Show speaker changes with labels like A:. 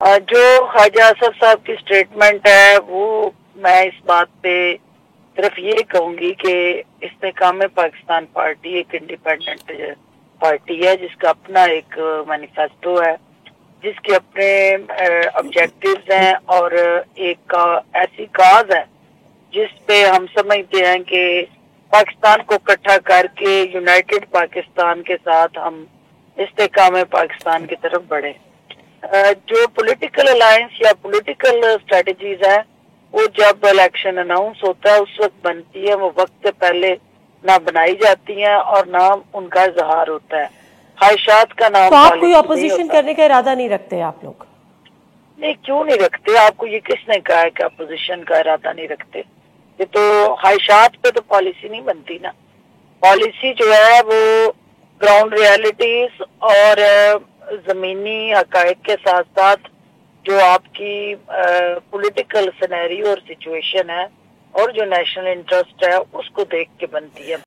A: جو ख्वाजा आसफ साहब की स्टेटमेंट है वो मैं इस बात पे सिर्फ ये कहूंगी कि इस्तेकाम पाकिस्तान पार्टी एक इंडिपेंडेंट पार्टी है जिसका अपना एक मैनिफेस्टो है, जिसके अपने ऑब्जेक्टिव्स हैं और एक ऐसी काज है जिस पे हम समझते हैं कि पाकिस्तान को इकट्ठा करके यूनाइटेड पाकिस्तान के साथ हम इस्तेकाम पाकिस्तान की तरफ बढ़े। जो पॉलिटिकल अलायंस या पॉलिटिकल स्ट्रेटजीज है वो जब इलेक्शन अनाउंस होता है उस वक्त बनती है, वो वक्त से पहले ना बनाई जाती हैं और ना उनका इजहार होता है। ख्वाहिशात का नाम
B: तो आप कोई अपोजिशन करने का इरादा नहीं रखते आप लोग?
A: नहीं, क्यों नहीं रखते? आपको ये किसने कहा है कि अपोजिशन का इरादा नहीं रखते? ये तो ख्वाहिशात पे तो पॉलिसी नहीं बनती ना। पॉलिसी जो है वो ग्राउंड रियलिटीज और जमीनी हकायक के साथ साथ जो आपकी पॉलिटिकल सिनेरियो और सिचुएशन है और जो नेशनल इंटरेस्ट है उसको देख के बनती है।